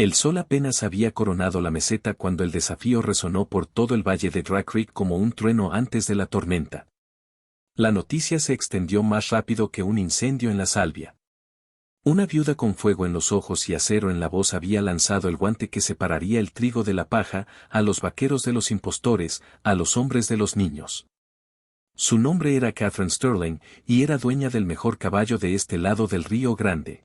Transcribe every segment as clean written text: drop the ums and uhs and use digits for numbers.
El sol apenas había coronado la meseta cuando el desafío resonó por todo el valle de Dry Creek como un trueno antes de la tormenta. La noticia se extendió más rápido que un incendio en la salvia. Una viuda con fuego en los ojos y acero en la voz había lanzado el guante que separaría el trigo de la paja, a los vaqueros de los impostores, a los hombres de los niños. Su nombre era Catherine Sterling, y era dueña del mejor caballo de este lado del Río Grande.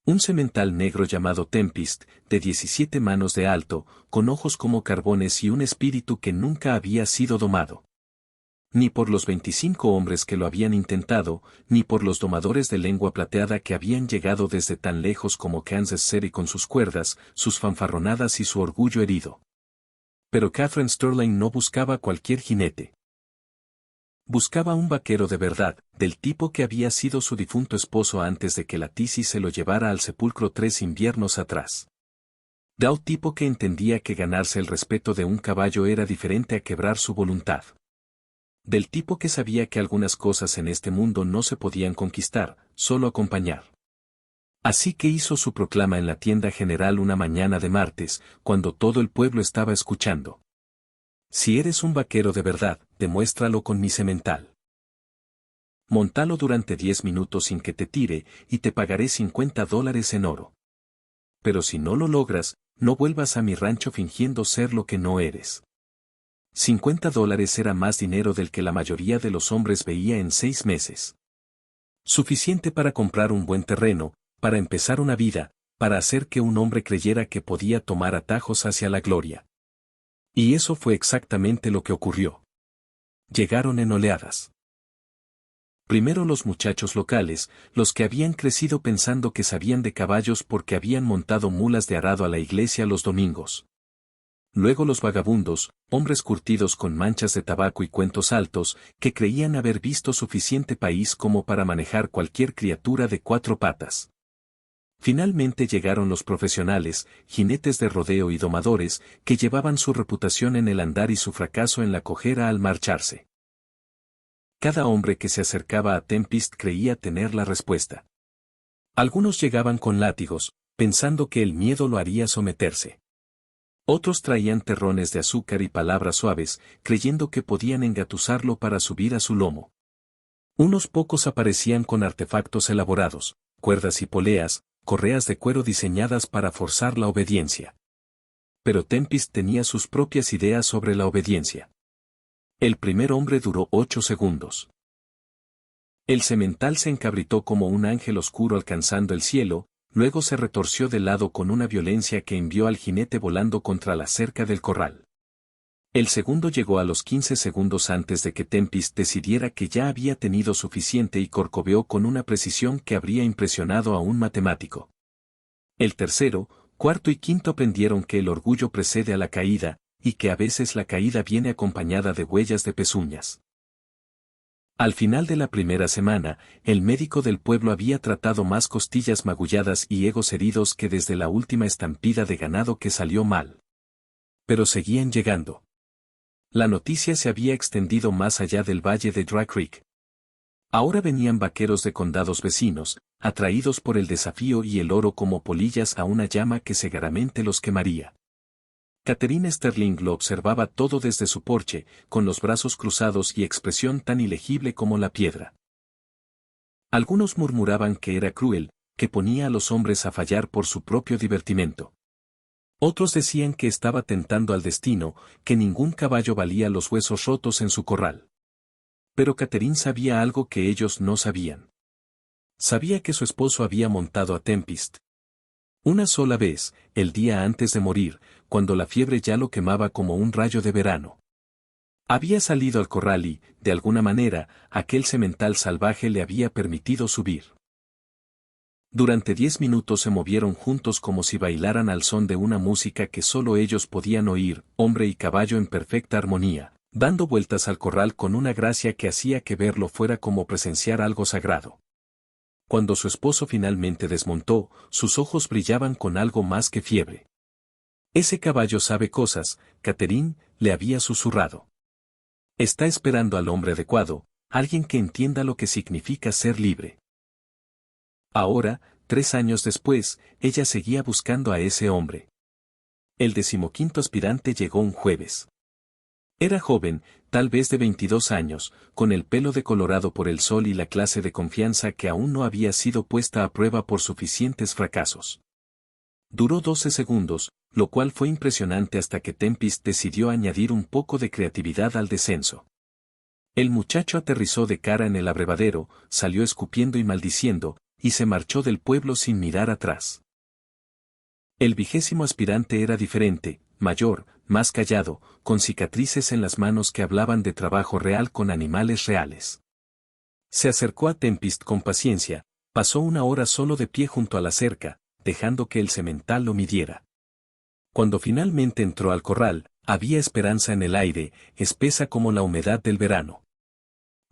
Un semental negro llamado Tempest, de 17 manos de alto, con ojos como carbones y un espíritu que nunca había sido domado. Ni por los 25 hombres que lo habían intentado, ni por los domadores de lengua plateada que habían llegado desde tan lejos como Kansas City con sus cuerdas, sus fanfarronadas y su orgullo herido. Pero Catherine Sterling no buscaba cualquier jinete. Buscaba un vaquero de verdad, del tipo que había sido su difunto esposo antes de que la tisis se lo llevara al sepulcro 3 inviernos atrás. De un tipo que entendía que ganarse el respeto de un caballo era diferente a quebrar su voluntad. Del tipo que sabía que algunas cosas en este mundo no se podían conquistar, solo acompañar. Así que hizo su proclama en la tienda general una mañana de martes, cuando todo el pueblo estaba escuchando. Si eres un vaquero de verdad, demuéstralo con mi semental. Montalo durante 10 minutos sin que te tire, y te pagaré $50 en oro. Pero si no lo logras, no vuelvas a mi rancho fingiendo ser lo que no eres. $50 era más dinero del que la mayoría de los hombres veía en 6 meses. Suficiente para comprar un buen terreno, para empezar una vida, para hacer que un hombre creyera que podía tomar atajos hacia la gloria. Y eso fue exactamente lo que ocurrió. Llegaron en oleadas. Primero los muchachos locales, los que habían crecido pensando que sabían de caballos porque habían montado mulas de arado a la iglesia los domingos. Luego los vagabundos, hombres curtidos con manchas de tabaco y cuentos altos, que creían haber visto suficiente país como para manejar cualquier criatura de 4 patas. Finalmente llegaron los profesionales, jinetes de rodeo y domadores, que llevaban su reputación en el andar y su fracaso en la cojera al marcharse. Cada hombre que se acercaba a Tempest creía tener la respuesta. Algunos llegaban con látigos, pensando que el miedo lo haría someterse. Otros traían terrones de azúcar y palabras suaves, creyendo que podían engatusarlo para subir a su lomo. Unos pocos aparecían con artefactos elaborados, cuerdas y poleas, correas de cuero diseñadas para forzar la obediencia. Pero Tempest tenía sus propias ideas sobre la obediencia. El primer hombre duró 8 segundos. El semental se encabritó como un ángel oscuro alcanzando el cielo, luego se retorció de lado con una violencia que envió al jinete volando contra la cerca del corral. El segundo llegó a los 15 segundos antes de que Tempest decidiera que ya había tenido suficiente y corcoveó con una precisión que habría impresionado a un matemático. El tercero, cuarto y quinto aprendieron que el orgullo precede a la caída, y que a veces la caída viene acompañada de huellas de pezuñas. Al final de la primera semana, el médico del pueblo había tratado más costillas magulladas y egos heridos que desde la última estampida de ganado que salió mal. Pero seguían llegando. La noticia se había extendido más allá del valle de Dry Creek. Ahora venían vaqueros de condados vecinos, atraídos por el desafío y el oro como polillas a una llama que cegaramente los quemaría. Catherine Sterling lo observaba todo desde su porche, con los brazos cruzados y expresión tan ilegible como la piedra. Algunos murmuraban que era cruel, que ponía a los hombres a fallar por su propio divertimento. Otros decían que estaba tentando al destino, que ningún caballo valía los huesos rotos en su corral. Pero Catherine sabía algo que ellos no sabían. Sabía que su esposo había montado a Tempest. Una sola vez, el día antes de morir, cuando la fiebre ya lo quemaba como un rayo de verano. Había salido al corral y, de alguna manera, aquel semental salvaje le había permitido subir. Durante 10 minutos se movieron juntos como si bailaran al son de una música que solo ellos podían oír, hombre y caballo en perfecta armonía, dando vueltas al corral con una gracia que hacía que verlo fuera como presenciar algo sagrado. Cuando su esposo finalmente desmontó, sus ojos brillaban con algo más que fiebre. Ese caballo sabe cosas, Catherine, le había susurrado. Está esperando al hombre adecuado, alguien que entienda lo que significa ser libre. Ahora, 3 años después, ella seguía buscando a ese hombre. El 15º aspirante llegó un jueves. Era joven, tal vez de 22 años, con el pelo decolorado por el sol y la clase de confianza que aún no había sido puesta a prueba por suficientes fracasos. Duró 12 segundos, lo cual fue impresionante hasta que Tempest decidió añadir un poco de creatividad al descenso. El muchacho aterrizó de cara en el abrevadero, salió escupiendo y maldiciendo, y se marchó del pueblo sin mirar atrás. El 20º aspirante era diferente, mayor, más callado, con cicatrices en las manos que hablaban de trabajo real con animales reales. Se acercó a Tempest con paciencia, pasó una hora solo de pie junto a la cerca, dejando que el semental lo midiera. Cuando finalmente entró al corral, había esperanza en el aire, espesa como la humedad del verano.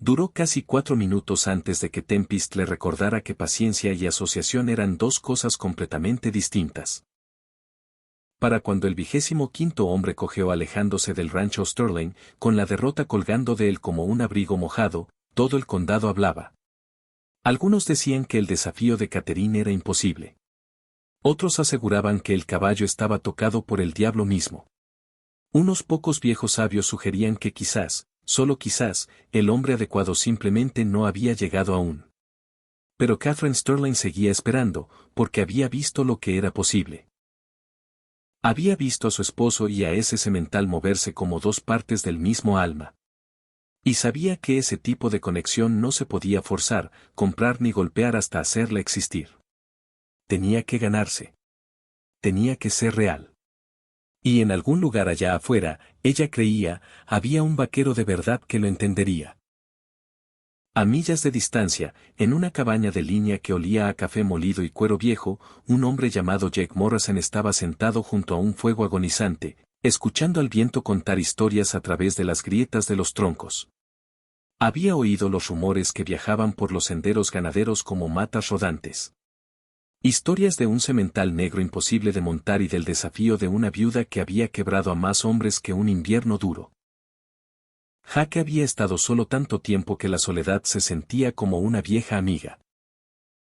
Duró casi 4 minutos antes de que Tempest le recordara que paciencia y asociación eran dos cosas completamente distintas. Para cuando el 25º hombre cojeó alejándose del rancho Sterling, con la derrota colgando de él como un abrigo mojado, todo el condado hablaba. Algunos decían que el desafío de Catherine era imposible. Otros aseguraban que el caballo estaba tocado por el diablo mismo. Unos pocos viejos sabios sugerían que quizás, solo quizás, el hombre adecuado simplemente no había llegado aún. Pero Catherine Sterling seguía esperando, porque había visto lo que era posible. Había visto a su esposo y a ese semental moverse como dos partes del mismo alma. Y sabía que ese tipo de conexión no se podía forzar, comprar ni golpear hasta hacerla existir. Tenía que ganarse. Tenía que ser real. Y en algún lugar allá afuera, ella creía, había un vaquero de verdad que lo entendería. A millas de distancia, en una cabaña de línea que olía a café molido y cuero viejo, un hombre llamado Jake Morrison estaba sentado junto a un fuego agonizante, escuchando al viento contar historias a través de las grietas de los troncos. Había oído los rumores que viajaban por los senderos ganaderos como matas rodantes. Historias de un semental negro imposible de montar y del desafío de una viuda que había quebrado a más hombres que un invierno duro. Jaque había estado solo tanto tiempo que la soledad se sentía como una vieja amiga.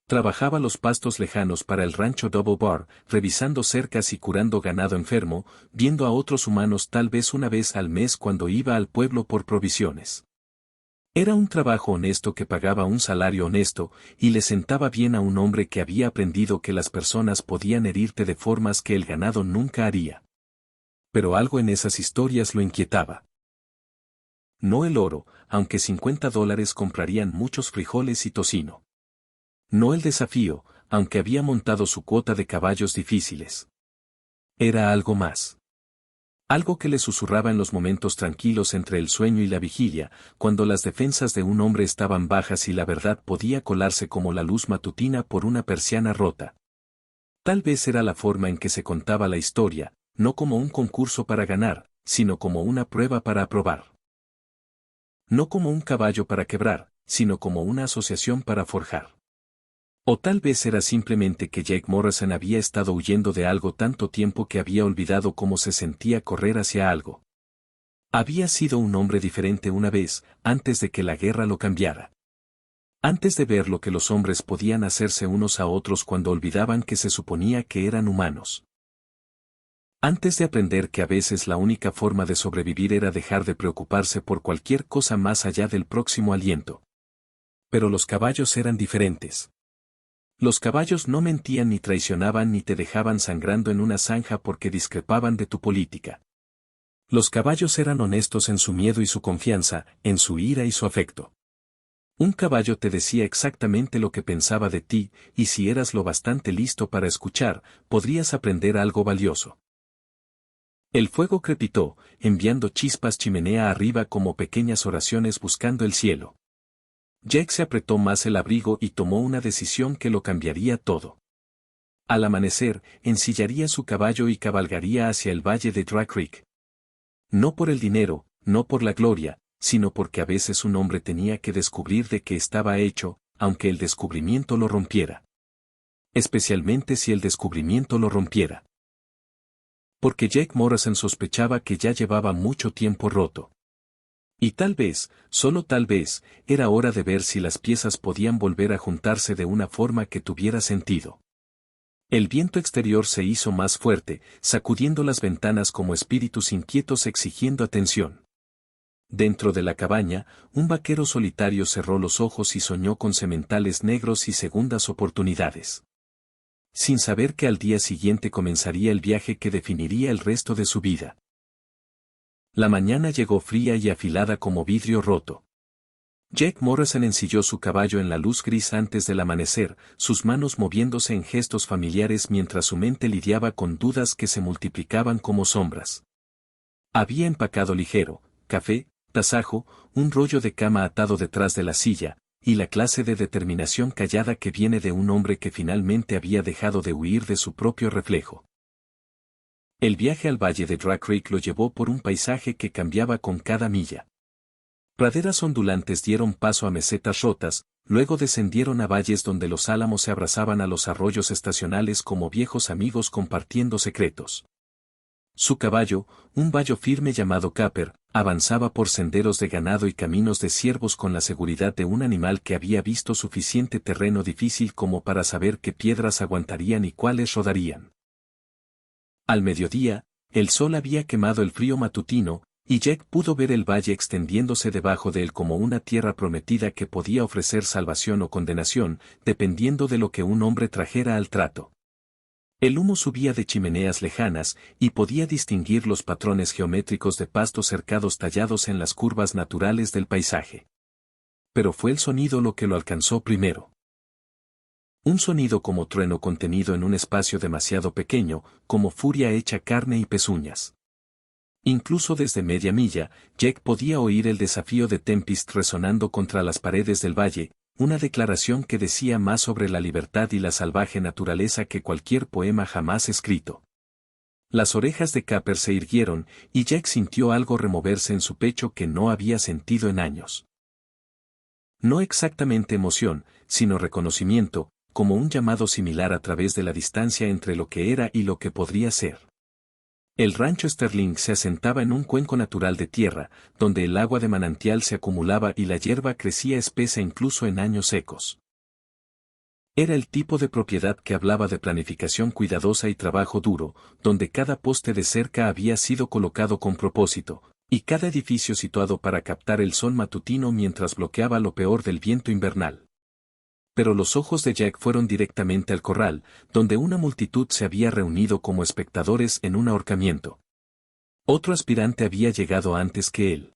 Trabajaba los pastos lejanos para el rancho Double Bar, revisando cercas y curando ganado enfermo, viendo a otros humanos tal vez una vez al mes cuando iba al pueblo por provisiones. Era un trabajo honesto que pagaba un salario honesto, y le sentaba bien a un hombre que había aprendido que las personas podían herirte de formas que el ganado nunca haría. Pero algo en esas historias lo inquietaba. No el oro, aunque $50 comprarían muchos frijoles y tocino. No el desafío, aunque había montado su cuota de caballos difíciles. Era algo más. Algo que le susurraba en los momentos tranquilos entre el sueño y la vigilia, cuando las defensas de un hombre estaban bajas y la verdad podía colarse como la luz matutina por una persiana rota. Tal vez era la forma en que se contaba la historia, no como un concurso para ganar, sino como una prueba para aprobar. No como un caballo para quebrar, sino como una asociación para forjar. O tal vez era simplemente que Jake Morrison había estado huyendo de algo tanto tiempo que había olvidado cómo se sentía correr hacia algo. Había sido un hombre diferente una vez, antes de que la guerra lo cambiara. Antes de ver lo que los hombres podían hacerse unos a otros cuando olvidaban que se suponía que eran humanos. Antes de aprender que a veces la única forma de sobrevivir era dejar de preocuparse por cualquier cosa más allá del próximo aliento. Pero los caballos eran diferentes. Los caballos no mentían ni traicionaban ni te dejaban sangrando en una zanja porque discrepaban de tu política. Los caballos eran honestos en su miedo y su confianza, en su ira y su afecto. Un caballo te decía exactamente lo que pensaba de ti, y si eras lo bastante listo para escuchar, podrías aprender algo valioso. El fuego crepitó, enviando chispas chimenea arriba como pequeñas oraciones buscando el cielo. Jake se apretó más el abrigo y tomó una decisión que lo cambiaría todo. Al amanecer, ensillaría su caballo y cabalgaría hacia el valle de Dry Creek. No por el dinero, no por la gloria, sino porque a veces un hombre tenía que descubrir de qué estaba hecho, aunque el descubrimiento lo rompiera. Especialmente si el descubrimiento lo rompiera. Porque Jake Morrison sospechaba que ya llevaba mucho tiempo roto. Y tal vez, solo tal vez, era hora de ver si las piezas podían volver a juntarse de una forma que tuviera sentido. El viento exterior se hizo más fuerte, sacudiendo las ventanas como espíritus inquietos exigiendo atención. Dentro de la cabaña, un vaquero solitario cerró los ojos y soñó con sementales negros y segundas oportunidades. Sin saber que al día siguiente comenzaría el viaje que definiría el resto de su vida. La mañana llegó fría y afilada como vidrio roto. Jack Morrison ensilló su caballo en la luz gris antes del amanecer, sus manos moviéndose en gestos familiares mientras su mente lidiaba con dudas que se multiplicaban como sombras. Había empacado ligero, café, tasajo, un rollo de cama atado detrás de la silla, y la clase de determinación callada que viene de un hombre que finalmente había dejado de huir de su propio reflejo. El viaje al valle de Dry Creek lo llevó por un paisaje que cambiaba con cada milla. Praderas ondulantes dieron paso a mesetas rotas, luego descendieron a valles donde los álamos se abrazaban a los arroyos estacionales como viejos amigos compartiendo secretos. Su caballo, un vallo firme llamado Capper, avanzaba por senderos de ganado y caminos de ciervos con la seguridad de un animal que había visto suficiente terreno difícil como para saber qué piedras aguantarían y cuáles rodarían. Al mediodía, el sol había quemado el frío matutino, y Jack pudo ver el valle extendiéndose debajo de él como una tierra prometida que podía ofrecer salvación o condenación, dependiendo de lo que un hombre trajera al trato. El humo subía de chimeneas lejanas, y podía distinguir los patrones geométricos de pastos cercados tallados en las curvas naturales del paisaje. Pero fue el sonido lo que lo alcanzó primero. Un sonido como trueno contenido en un espacio demasiado pequeño, como furia hecha carne y pezuñas. Incluso desde media milla, Jack podía oír el desafío de Tempest resonando contra las paredes del valle, una declaración que decía más sobre la libertad y la salvaje naturaleza que cualquier poema jamás escrito. Las orejas de Capper se irguieron, y Jack sintió algo removerse en su pecho que no había sentido en años. No exactamente emoción, sino reconocimiento, como un llamado similar a través de la distancia entre lo que era y lo que podría ser. El rancho Sterling se asentaba en un cuenco natural de tierra, donde el agua de manantial se acumulaba y la hierba crecía espesa incluso en años secos. Era el tipo de propiedad que hablaba de planificación cuidadosa y trabajo duro, donde cada poste de cerca había sido colocado con propósito, y cada edificio situado para captar el sol matutino mientras bloqueaba lo peor del viento invernal. Pero los ojos de Jack fueron directamente al corral, donde una multitud se había reunido como espectadores en un ahorcamiento. Otro aspirante había llegado antes que él.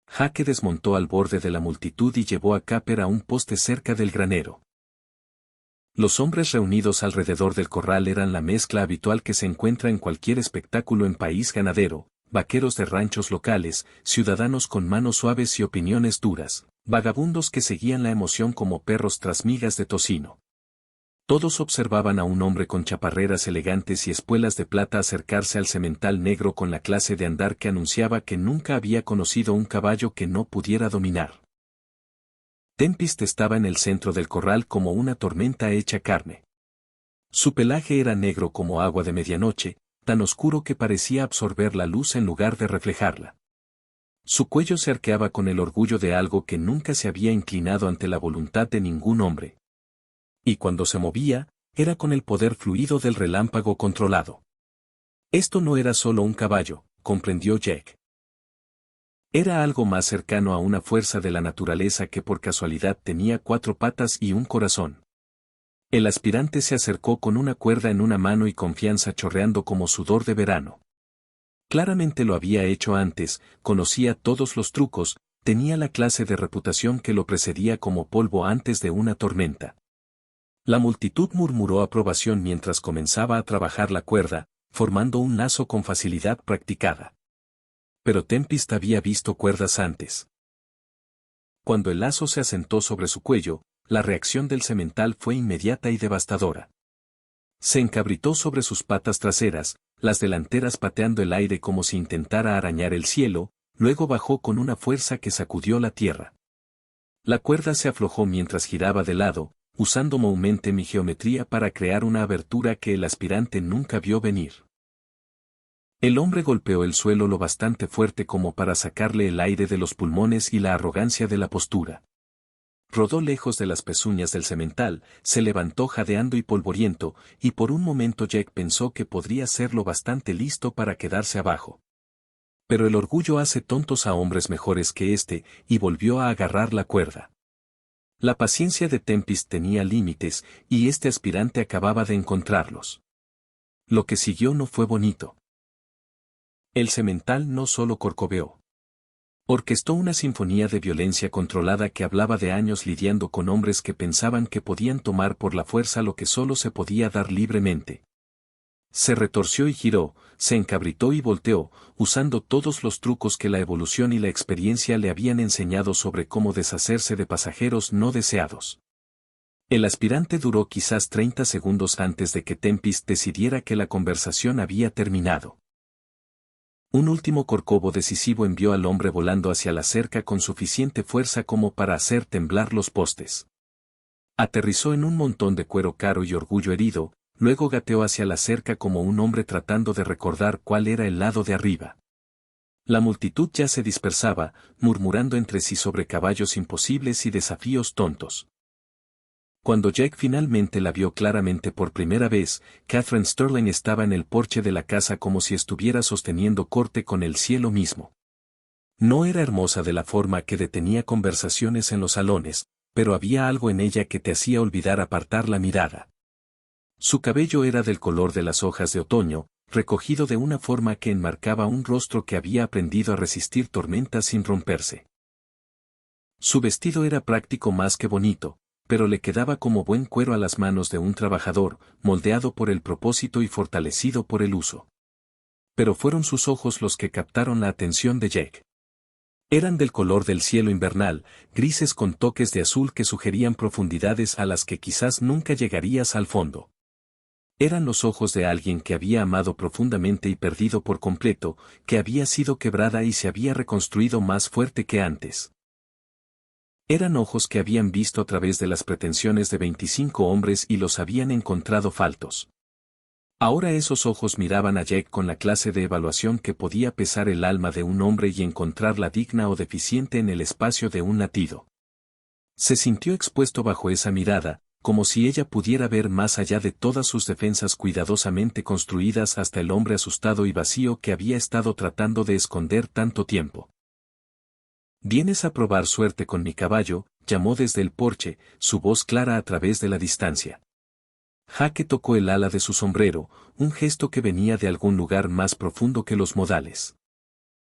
Jaque desmontó al borde de la multitud y llevó a Capper a un poste cerca del granero. Los hombres reunidos alrededor del corral eran la mezcla habitual que se encuentra en cualquier espectáculo en país ganadero, vaqueros de ranchos locales, ciudadanos con manos suaves y opiniones duras, vagabundos que seguían la emoción como perros tras migas de tocino. Todos observaban a un hombre con chaparreras elegantes y espuelas de plata acercarse al semental negro con la clase de andar que anunciaba que nunca había conocido un caballo que no pudiera dominar. Tempest estaba en el centro del corral como una tormenta hecha carne. Su pelaje era negro como agua de medianoche, tan oscuro que parecía absorber la luz en lugar de reflejarla. Su cuello se arqueaba con el orgullo de algo que nunca se había inclinado ante la voluntad de ningún hombre. Y cuando se movía, era con el poder fluido del relámpago controlado. Esto no era solo un caballo, comprendió Jack. Era algo más cercano a una fuerza de la naturaleza que por casualidad tenía 4 patas y un corazón. El aspirante se acercó con una cuerda en una mano y confianza chorreando como sudor de verano. Claramente lo había hecho antes, conocía todos los trucos, tenía la clase de reputación que lo precedía como polvo antes de una tormenta. La multitud murmuró aprobación mientras comenzaba a trabajar la cuerda, formando un lazo con facilidad practicada. Pero Tempest había visto cuerdas antes. Cuando el lazo se asentó sobre su cuello, la reacción del semental fue inmediata y devastadora. Se encabritó sobre sus patas traseras, las delanteras pateando el aire como si intentara arañar el cielo, luego bajó con una fuerza que sacudió la tierra. La cuerda se aflojó mientras giraba de lado, usando momentum y geometría para crear una abertura que el aspirante nunca vio venir. El hombre golpeó el suelo lo bastante fuerte como para sacarle el aire de los pulmones y la arrogancia de la postura. Rodó lejos de las pezuñas del semental, se levantó jadeando y polvoriento, y por un momento Jack pensó que podría ser lo bastante listo para quedarse abajo. Pero el orgullo hace tontos a hombres mejores que este, y volvió a agarrar la cuerda. La paciencia de Tempest tenía límites, y este aspirante acababa de encontrarlos. Lo que siguió no fue bonito. El semental no solo corcoveó. Orquestó una sinfonía de violencia controlada que hablaba de años lidiando con hombres que pensaban que podían tomar por la fuerza lo que solo se podía dar libremente. Se retorció y giró, se encabritó y volteó, usando todos los trucos que la evolución y la experiencia le habían enseñado sobre cómo deshacerse de pasajeros no deseados. El aspirante duró quizás 30 segundos antes de que Tempest decidiera que la conversación había terminado. Un último corcovo decisivo envió al hombre volando hacia la cerca con suficiente fuerza como para hacer temblar los postes. Aterrizó en un montón de cuero caro y orgullo herido, luego gateó hacia la cerca como un hombre tratando de recordar cuál era el lado de arriba. La multitud ya se dispersaba, murmurando entre sí sobre caballos imposibles y desafíos tontos. Cuando Jack finalmente la vio claramente por primera vez, Catherine Sterling estaba en el porche de la casa como si estuviera sosteniendo corte con el cielo mismo. No era hermosa de la forma que detenía conversaciones en los salones, pero había algo en ella que te hacía olvidar apartar la mirada. Su cabello era del color de las hojas de otoño, recogido de una forma que enmarcaba un rostro que había aprendido a resistir tormentas sin romperse. Su vestido era práctico más que bonito, pero le quedaba como buen cuero a las manos de un trabajador, moldeado por el propósito y fortalecido por el uso. Pero fueron sus ojos los que captaron la atención de Jack. Eran del color del cielo invernal, grises con toques de azul que sugerían profundidades a las que quizás nunca llegarías al fondo. Eran los ojos de alguien que había amado profundamente y perdido por completo, que había sido quebrada y se había reconstruido más fuerte que antes. Eran ojos que habían visto a través de las pretensiones de 25 hombres y los habían encontrado faltos. Ahora esos ojos miraban a Jack con la clase de evaluación que podía pesar el alma de un hombre y encontrarla digna o deficiente en el espacio de un latido. Se sintió expuesto bajo esa mirada, como si ella pudiera ver más allá de todas sus defensas cuidadosamente construidas hasta el hombre asustado y vacío que había estado tratando de esconder tanto tiempo. «¿Vienes a probar suerte con mi caballo?», llamó desde el porche, su voz clara a través de la distancia. Jaque tocó el ala de su sombrero, un gesto que venía de algún lugar más profundo que los modales.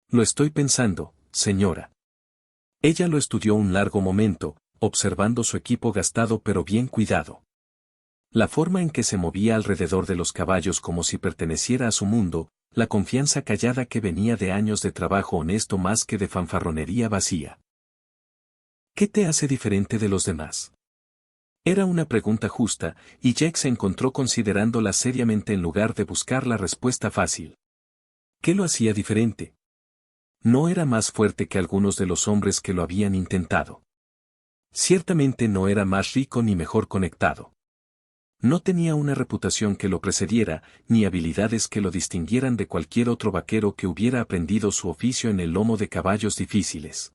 «Lo estoy pensando, señora». Ella lo estudió un largo momento, observando su equipo gastado pero bien cuidado. La forma en que se movía alrededor de los caballos como si perteneciera a su mundo, la confianza callada que venía de años de trabajo honesto más que de fanfarronería vacía. ¿Qué te hace diferente de los demás? Era una pregunta justa, y Jack se encontró considerándola seriamente en lugar de buscar la respuesta fácil. ¿Qué lo hacía diferente? No era más fuerte que algunos de los hombres que lo habían intentado. Ciertamente no era más rico ni mejor conectado. No tenía una reputación que lo precediera, ni habilidades que lo distinguieran de cualquier otro vaquero que hubiera aprendido su oficio en el lomo de caballos difíciles.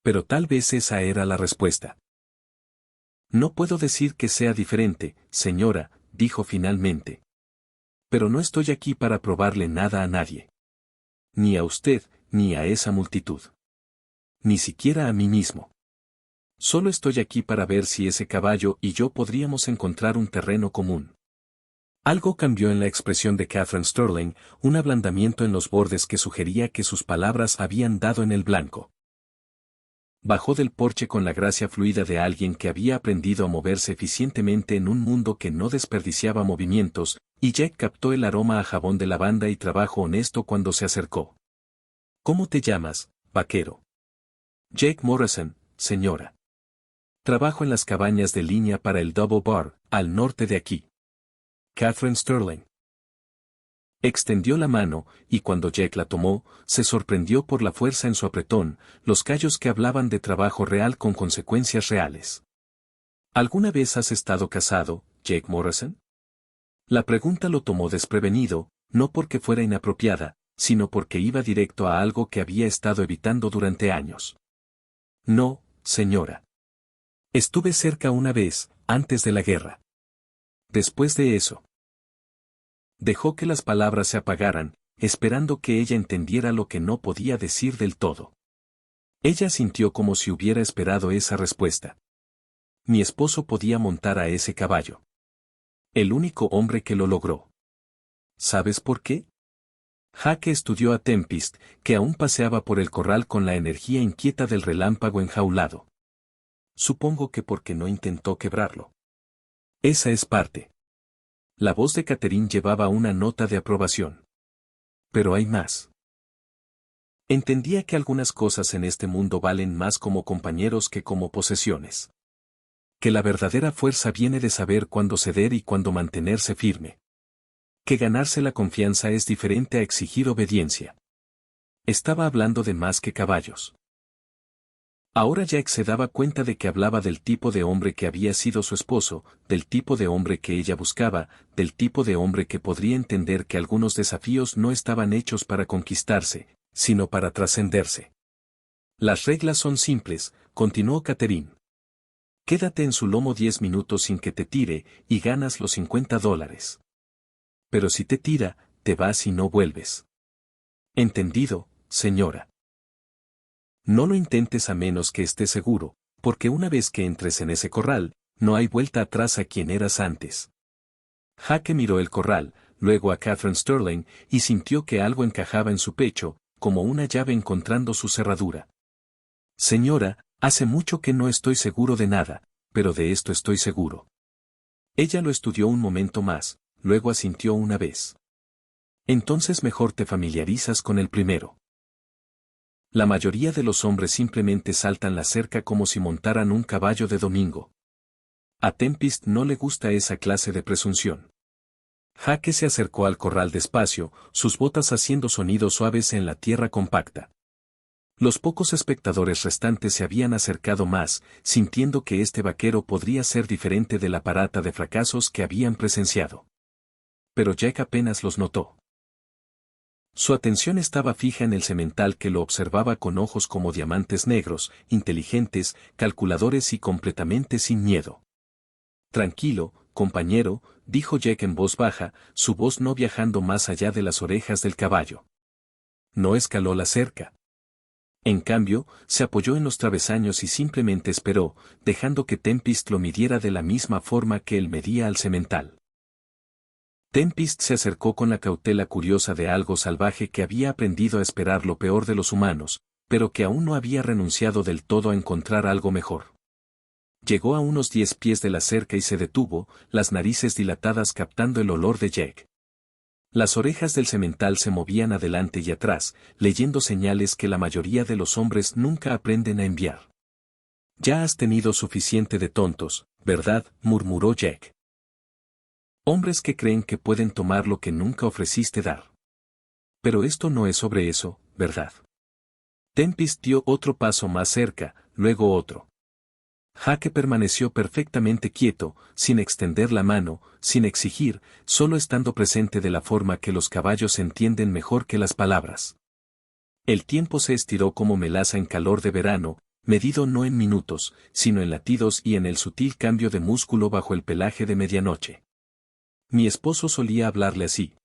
Pero tal vez esa era la respuesta. «No puedo decir que sea diferente, señora», dijo finalmente. «Pero no estoy aquí para probarle nada a nadie. Ni a usted, ni a esa multitud. Ni siquiera a mí mismo. Solo estoy aquí para ver si ese caballo y yo podríamos encontrar un terreno común». Algo cambió en la expresión de Catherine Sterling, un ablandamiento en los bordes que sugería que sus palabras habían dado en el blanco. Bajó del porche con la gracia fluida de alguien que había aprendido a moverse eficientemente en un mundo que no desperdiciaba movimientos, y Jack captó el aroma a jabón de lavanda y trabajo honesto cuando se acercó. «¿Cómo te llamas, vaquero?» «Jake Morrison, señora. Trabajo en las cabañas de línea para el Double Bar, al norte de aquí». «Catherine Sterling». Extendió la mano, y cuando Jack la tomó, se sorprendió por la fuerza en su apretón, los callos que hablaban de trabajo real con consecuencias reales. «¿Alguna vez has estado casado, Jake Morrison?» La pregunta lo tomó desprevenido, no porque fuera inapropiada, sino porque iba directo a algo que había estado evitando durante años. «No, señora». Estuve cerca una vez, antes de la guerra. Después de eso, dejó que las palabras se apagaran, esperando que ella entendiera lo que no podía decir del todo. Ella sintió como si hubiera esperado esa respuesta. Mi esposo podía montar a ese caballo. El único hombre que lo logró. ¿Sabes por qué? Jack estudió a Tempest, que aún paseaba por el corral con la energía inquieta del relámpago enjaulado. Supongo que porque no intentó quebrarlo. Esa es parte. La voz de Catherine llevaba una nota de aprobación. Pero hay más. Entendía que algunas cosas en este mundo valen más como compañeros que como posesiones. Que la verdadera fuerza viene de saber cuándo ceder y cuándo mantenerse firme. Que ganarse la confianza es diferente a exigir obediencia. Estaba hablando de más que caballos. Ahora Jack se daba cuenta de que hablaba del tipo de hombre que había sido su esposo, del tipo de hombre que ella buscaba, del tipo de hombre que podría entender que algunos desafíos no estaban hechos para conquistarse, sino para trascenderse. Las reglas son simples, continuó Catherine. Quédate en su lomo 10 minutos sin que te tire, y ganas los $50. Pero si te tira, te vas y no vuelves. Entendido, señora. No lo intentes a menos que estés seguro, porque una vez que entres en ese corral, no hay vuelta atrás a quien eras antes. Jack miró el corral, luego a Catherine Sterling, y sintió que algo encajaba en su pecho, como una llave encontrando su cerradura. Señora, hace mucho que no estoy seguro de nada, pero de esto estoy seguro. Ella lo estudió un momento más, luego asintió una vez. Entonces mejor te familiarizas con el primero. La mayoría de los hombres simplemente saltan la cerca como si montaran un caballo de domingo. A Tempest no le gusta esa clase de presunción. Jack se acercó al corral despacio, sus botas haciendo sonidos suaves en la tierra compacta. Los pocos espectadores restantes se habían acercado más, sintiendo que este vaquero podría ser diferente de la parata de fracasos que habían presenciado. Pero Jack apenas los notó. Su atención estaba fija en el semental que lo observaba con ojos como diamantes negros, inteligentes, calculadores y completamente sin miedo. Tranquilo, compañero, dijo Jack en voz baja, su voz no viajando más allá de las orejas del caballo. No escaló la cerca. En cambio, se apoyó en los travesaños y simplemente esperó, dejando que Tempest lo midiera de la misma forma que él medía al semental. Tempest se acercó con la cautela curiosa de algo salvaje que había aprendido a esperar lo peor de los humanos, pero que aún no había renunciado del todo a encontrar algo mejor. Llegó a unos 10 pies de la cerca y se detuvo, las narices dilatadas captando el olor de Jack. Las orejas del semental se movían adelante y atrás, leyendo señales que la mayoría de los hombres nunca aprenden a enviar. Ya has tenido suficiente de tontos, ¿verdad?, murmuró Jack. Hombres que creen que pueden tomar lo que nunca ofreciste dar. Pero esto no es sobre eso, ¿verdad? Tempest dio otro paso más cerca, luego otro. Jack permaneció perfectamente quieto, sin extender la mano, sin exigir, solo estando presente de la forma que los caballos entienden mejor que las palabras. El tiempo se estiró como melaza en calor de verano, medido no en minutos, sino en latidos y en el sutil cambio de músculo bajo el pelaje de medianoche. Mi esposo solía hablarle así,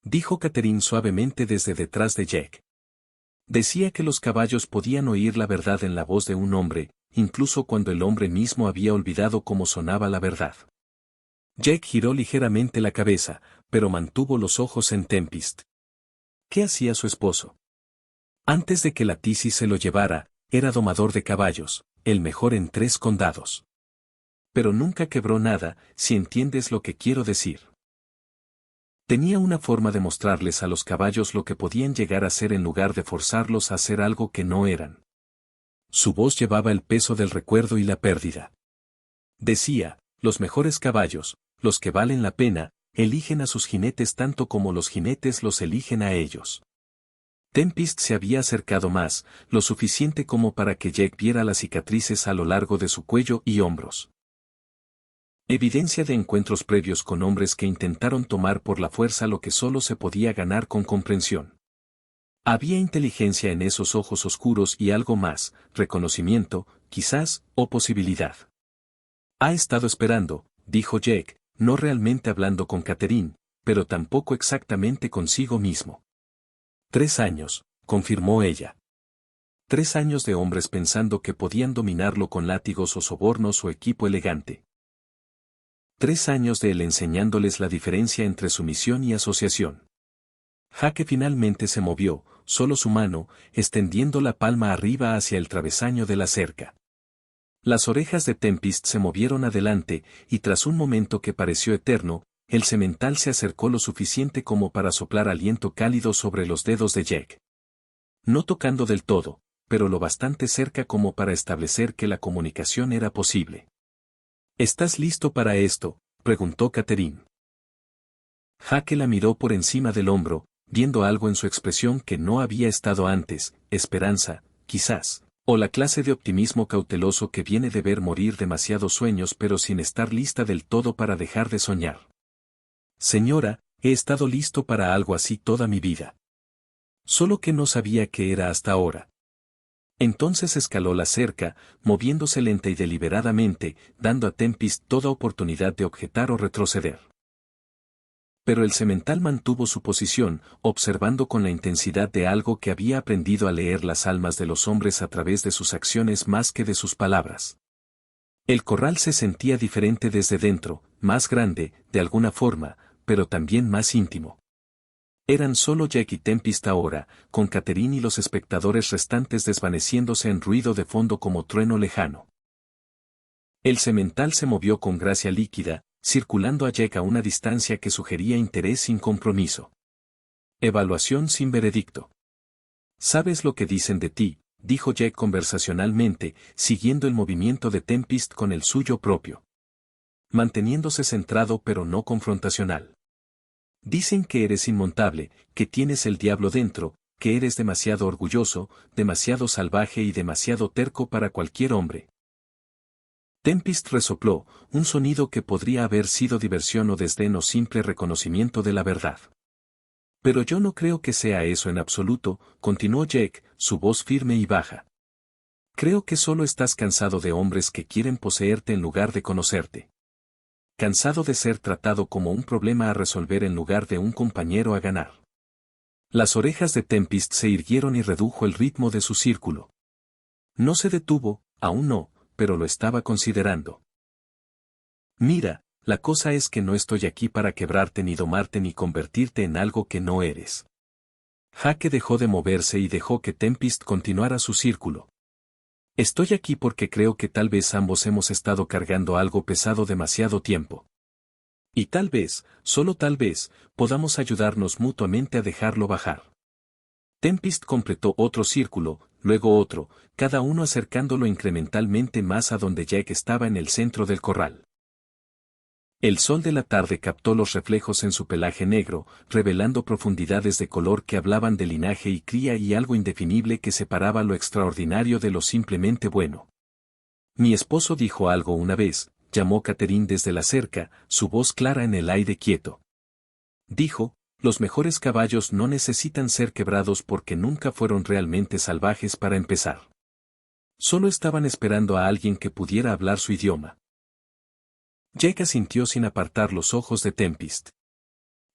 dijo Catherine suavemente desde detrás de Jack. Decía que los caballos podían oír la verdad en la voz de un hombre, incluso cuando el hombre mismo había olvidado cómo sonaba la verdad. Jack giró ligeramente la cabeza, pero mantuvo los ojos en Tempest. ¿Qué hacía su esposo? Antes de que la Tisi se lo llevara, era domador de caballos, el mejor en 3 condados. Pero nunca quebró nada, si entiendes lo que quiero decir. Tenía una forma de mostrarles a los caballos lo que podían llegar a ser en lugar de forzarlos a hacer algo que no eran. Su voz llevaba el peso del recuerdo y la pérdida. Decía, los mejores caballos, los que valen la pena, eligen a sus jinetes tanto como los jinetes los eligen a ellos. Tempest se había acercado más, lo suficiente como para que Jack viera las cicatrices a lo largo de su cuello y hombros. Evidencia de encuentros previos con hombres que intentaron tomar por la fuerza lo que solo se podía ganar con comprensión. Había inteligencia en esos ojos oscuros y algo más, reconocimiento, quizás, o posibilidad. Ha estado esperando, dijo Jake, no realmente hablando con Catherine, pero tampoco exactamente consigo mismo. 3 años, confirmó ella. 3 años de hombres pensando que podían dominarlo con látigos o sobornos o equipo elegante. 3 años de él enseñándoles la diferencia entre sumisión y asociación. Jake finalmente se movió, solo su mano, extendiendo la palma arriba hacia el travesaño de la cerca. Las orejas de Tempest se movieron adelante, y tras un momento que pareció eterno, el semental se acercó lo suficiente como para soplar aliento cálido sobre los dedos de Jake. No tocando del todo, pero lo bastante cerca como para establecer que la comunicación era posible. ¿Estás listo para esto?, preguntó Catherine. Jake la miró por encima del hombro, viendo algo en su expresión que no había estado antes, esperanza, quizás, o la clase de optimismo cauteloso que viene de ver morir demasiados sueños pero sin estar lista del todo para dejar de soñar. Señora, he estado listo para algo así toda mi vida. Solo que no sabía qué era hasta ahora. Entonces escaló la cerca, moviéndose lenta y deliberadamente, dando a Tempest toda oportunidad de objetar o retroceder. Pero el semental mantuvo su posición, observando con la intensidad de algo que había aprendido a leer las almas de los hombres a través de sus acciones más que de sus palabras. El corral se sentía diferente desde dentro, más grande, de alguna forma, pero también más íntimo. Eran solo Jack y Tempest ahora, con Catherine y los espectadores restantes desvaneciéndose en ruido de fondo como trueno lejano. El semental se movió con gracia líquida, circulando a Jack a una distancia que sugería interés sin compromiso. Evaluación sin veredicto. ¿Sabes lo que dicen de ti?, dijo Jack conversacionalmente, siguiendo el movimiento de Tempest con el suyo propio. Manteniéndose centrado pero no confrontacional. Dicen que eres inmontable, que tienes el diablo dentro, que eres demasiado orgulloso, demasiado salvaje y demasiado terco para cualquier hombre. Tempest resopló, un sonido que podría haber sido diversión o desdén o simple reconocimiento de la verdad. Pero yo no creo que sea eso en absoluto, continuó Jake, su voz firme y baja. Creo que solo estás cansado de hombres que quieren poseerte en lugar de conocerte. Cansado de ser tratado como un problema a resolver en lugar de un compañero a ganar. Las orejas de Tempest se irguieron y redujo el ritmo de su círculo. No se detuvo, aún no, pero lo estaba considerando. Mira, la cosa es que no estoy aquí para quebrarte ni domarte ni convertirte en algo que no eres. Jake dejó de moverse y dejó que Tempest continuara su círculo. Estoy aquí porque creo que tal vez ambos hemos estado cargando algo pesado demasiado tiempo. Y tal vez, solo tal vez, podamos ayudarnos mutuamente a dejarlo bajar. Tempest completó otro círculo, luego otro, cada uno acercándolo incrementalmente más a donde Jack estaba en el centro del corral. El sol de la tarde captó los reflejos en su pelaje negro, revelando profundidades de color que hablaban de linaje y cría y algo indefinible que separaba lo extraordinario de lo simplemente bueno. Mi esposo dijo algo una vez, llamó Catherine desde la cerca, su voz clara en el aire quieto. Dijo, los mejores caballos no necesitan ser quebrados porque nunca fueron realmente salvajes para empezar. Solo estaban esperando a alguien que pudiera hablar su idioma. Jake asintió sin apartar los ojos de Tempest.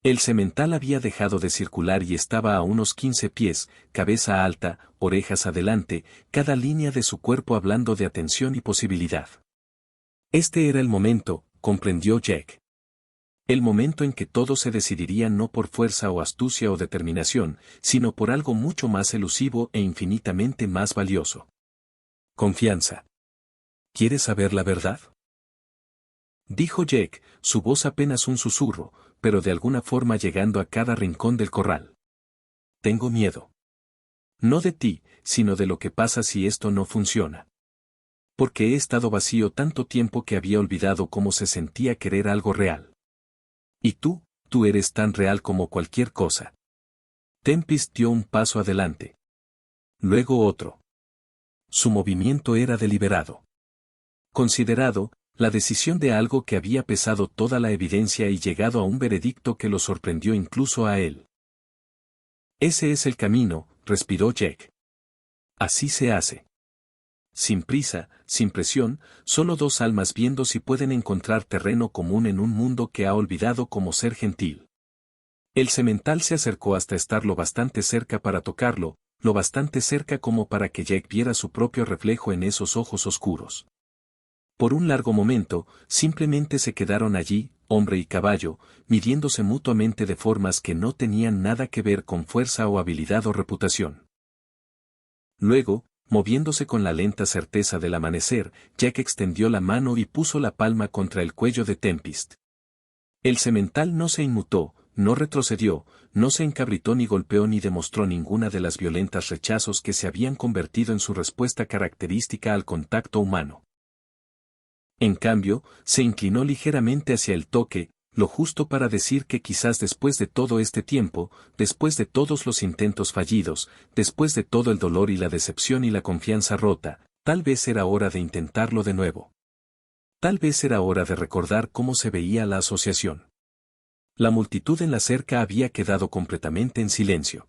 El semental había dejado de circular y estaba a unos 15 pies, cabeza alta, orejas adelante, cada línea de su cuerpo hablando de atención y posibilidad. Este era el momento, comprendió Jake. El momento en que todo se decidiría no por fuerza o astucia o determinación, sino por algo mucho más elusivo e infinitamente más valioso. Confianza. ¿Quieres saber la verdad?, dijo Jake, su voz apenas un susurro, pero de alguna forma llegando a cada rincón del corral. Tengo miedo. No de ti, sino de lo que pasa si esto no funciona. Porque he estado vacío tanto tiempo que había olvidado cómo se sentía querer algo real. Y tú eres tan real como cualquier cosa. Tempest dio un paso adelante. Luego otro. Su movimiento era deliberado. Considerado, la decisión de algo que había pesado toda la evidencia y llegado a un veredicto que lo sorprendió incluso a él. Ese es el camino, respiró Jake. Así se hace. sin prisa, sin presión, solo dos almas viendo si pueden encontrar terreno común en un mundo que ha olvidado cómo ser gentil. El semental se acercó hasta estar lo bastante cerca para tocarlo, lo bastante cerca como para que Jack viera su propio reflejo en esos ojos oscuros. Por un largo momento, simplemente se quedaron allí, hombre y caballo, midiéndose mutuamente de formas que no tenían nada que ver con fuerza o habilidad o reputación. Luego, moviéndose con la lenta certeza del amanecer, Jack extendió la mano y puso la palma contra el cuello de Tempest. El semental no se inmutó, no retrocedió, no se encabritó ni golpeó ni demostró ninguna de las violentas rechazos que se habían convertido en su respuesta característica al contacto humano. En cambio, se inclinó ligeramente hacia el toque, lo justo para decir que quizás después de todo este tiempo, después de todos los intentos fallidos, después de todo el dolor y la decepción y la confianza rota, tal vez era hora de intentarlo de nuevo. Tal vez era hora de recordar cómo se veía la asociación. La multitud en la cerca había quedado completamente en silencio.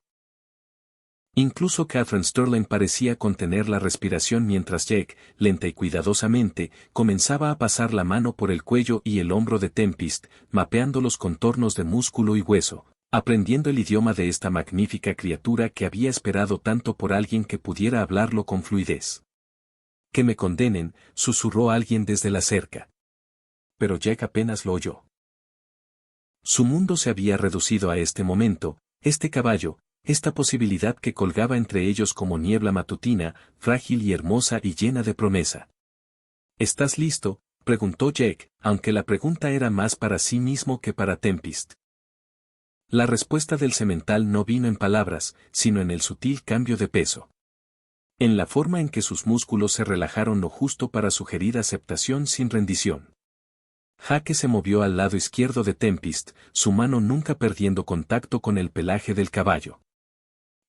Incluso Catherine Sterling parecía contener la respiración mientras Jack, lenta y cuidadosamente, comenzaba a pasar la mano por el cuello y el hombro de Tempest, mapeando los contornos de músculo y hueso, aprendiendo el idioma de esta magnífica criatura que había esperado tanto por alguien que pudiera hablarlo con fluidez. «Que me condenen», susurró alguien desde la cerca. Pero Jack apenas lo oyó. Su mundo se había reducido a este momento, este caballo, esta posibilidad que colgaba entre ellos como niebla matutina, frágil y hermosa y llena de promesa. «¿Estás listo?», preguntó Jack, aunque la pregunta era más para sí mismo que para Tempest. La respuesta del semental no vino en palabras, sino en el sutil cambio de peso. En la forma en que sus músculos se relajaron lo justo para sugerir aceptación sin rendición. Jack se movió al lado izquierdo de Tempest, su mano nunca perdiendo contacto con el pelaje del caballo.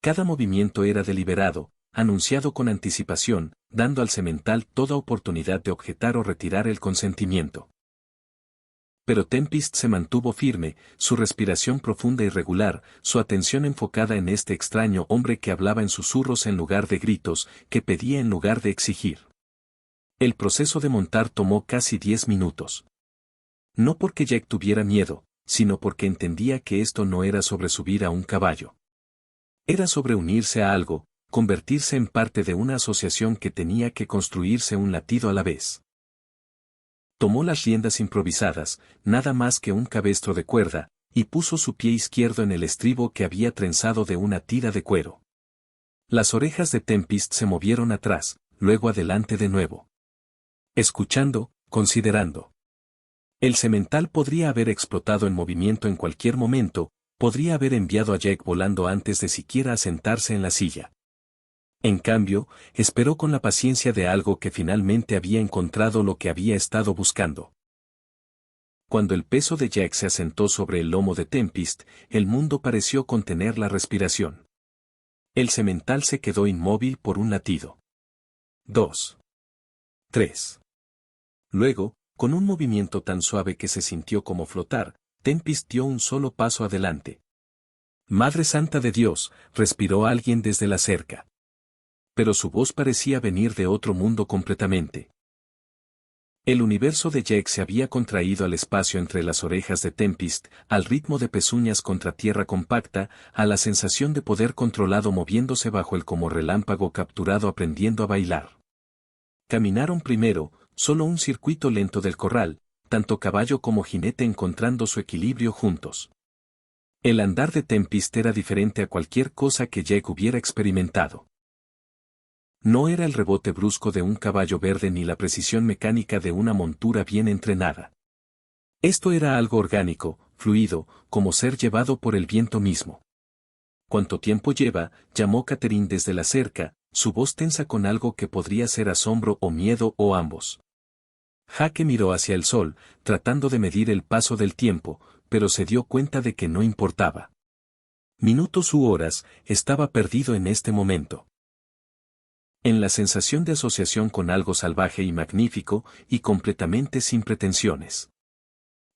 Cada movimiento era deliberado, anunciado con anticipación, dando al semental toda oportunidad de objetar o retirar el consentimiento. Pero Tempest se mantuvo firme, su respiración profunda y regular, su atención enfocada en este extraño hombre que hablaba en susurros en lugar de gritos, que pedía en lugar de exigir. El proceso de montar tomó casi 10 minutos. No porque Jack tuviera miedo, sino porque entendía que esto no era sobre subir a un caballo. Era sobre unirse a algo, convertirse en parte de una asociación que tenía que construirse un latido a la vez. Tomó las riendas improvisadas, nada más que un cabestro de cuerda, y puso su pie izquierdo en el estribo que había trenzado de una tira de cuero. Las orejas de Tempest se movieron atrás, luego adelante de nuevo. Escuchando, considerando. El semental podría haber explotado en movimiento en cualquier momento, podría haber enviado a Jack volando antes de siquiera asentarse en la silla. En cambio, esperó con la paciencia de algo que finalmente había encontrado lo que había estado buscando. Cuando el peso de Jack se asentó sobre el lomo de Tempest, el mundo pareció contener la respiración. El semental se quedó inmóvil por un latido. 2. 3. Luego, con un movimiento tan suave que se sintió como flotar, Tempest dio un solo paso adelante. «Madre Santa de Dios», respiró alguien desde la cerca. Pero su voz parecía venir de otro mundo completamente. El universo de Jack se había contraído al espacio entre las orejas de Tempest, al ritmo de pezuñas contra tierra compacta, a la sensación de poder controlado moviéndose bajo el como relámpago capturado aprendiendo a bailar. Caminaron primero, solo un circuito lento del corral, tanto caballo como jinete encontrando su equilibrio juntos. El andar de Tempest era diferente a cualquier cosa que Jack hubiera experimentado. No era el rebote brusco de un caballo verde ni la precisión mecánica de una montura bien entrenada. Esto era algo orgánico, fluido, como ser llevado por el viento mismo. «¿Cuánto tiempo lleva?», llamó Catherine desde la cerca, su voz tensa con algo que podría ser asombro o miedo o ambos. Jack miró hacia el sol, tratando de medir el paso del tiempo, pero se dio cuenta de que no importaba. Minutos u horas, estaba perdido en este momento. En la sensación de asociación con algo salvaje y magnífico, y completamente sin pretensiones.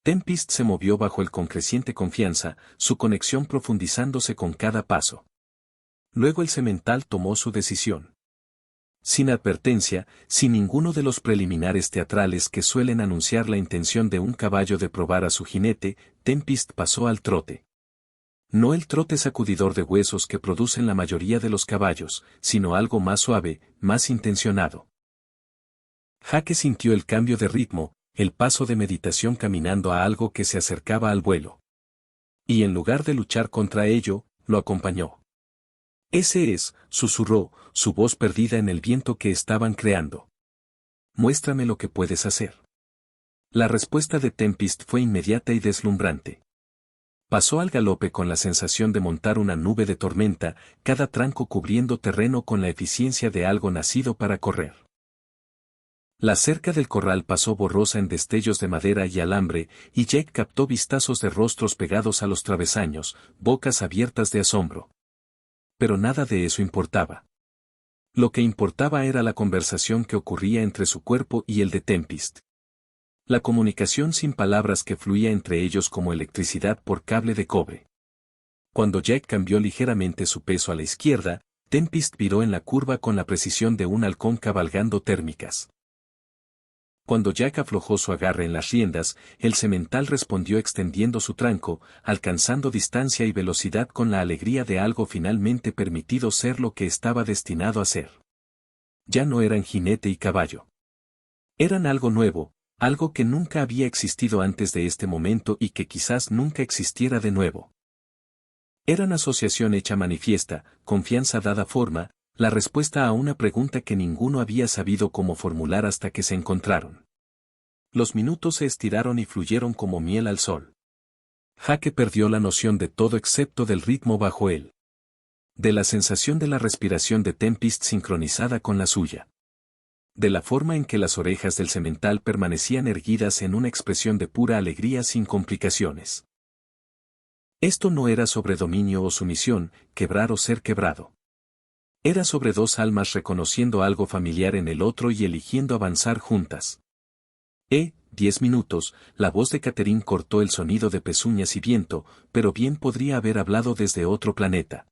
Tempest se movió bajo con creciente confianza, su conexión profundizándose con cada paso. Luego el semental tomó su decisión. Sin advertencia, sin ninguno de los preliminares teatrales que suelen anunciar la intención de un caballo de probar a su jinete, Tempest pasó al trote. No el trote sacudidor de huesos que producen la mayoría de los caballos, sino algo más suave, más intencionado. Jake sintió el cambio de ritmo, el paso de meditación caminando a algo que se acercaba al vuelo. Y en lugar de luchar contra ello, lo acompañó. Ese es, susurró, su voz perdida en el viento que estaban creando. Muéstrame lo que puedes hacer. La respuesta de Tempest fue inmediata y deslumbrante. Pasó al galope con la sensación de montar una nube de tormenta, cada tranco cubriendo terreno con la eficiencia de algo nacido para correr. La cerca del corral pasó borrosa en destellos de madera y alambre, y Jake captó vistazos de rostros pegados a los travesaños, bocas abiertas de asombro. Pero nada de eso importaba. Lo que importaba era la conversación que ocurría entre su cuerpo y el de Tempest. La comunicación sin palabras que fluía entre ellos como electricidad por cable de cobre. Cuando Jake cambió ligeramente su peso a la izquierda, Tempest viró en la curva con la precisión de un halcón cabalgando térmicas. Cuando Jack aflojó su agarre en las riendas, el semental respondió extendiendo su tranco, alcanzando distancia y velocidad con la alegría de algo finalmente permitido ser lo que estaba destinado a ser. Ya no eran jinete y caballo. Eran algo nuevo, algo que nunca había existido antes de este momento y que quizás nunca existiera de nuevo. Eran asociación hecha manifiesta, confianza dada forma, la respuesta a una pregunta que ninguno había sabido cómo formular hasta que se encontraron. Los minutos se estiraron y fluyeron como miel al sol. Jake perdió la noción de todo excepto del ritmo bajo él. De la sensación de la respiración de Tempest sincronizada con la suya. De la forma en que las orejas del semental permanecían erguidas en una expresión de pura alegría sin complicaciones. Esto no era sobre dominio o sumisión, quebrar o ser quebrado. Era sobre dos almas reconociendo algo familiar en el otro y eligiendo avanzar juntas. 10 minutos, la voz de Catherine cortó el sonido de pezuñas y viento, pero bien podría haber hablado desde otro planeta.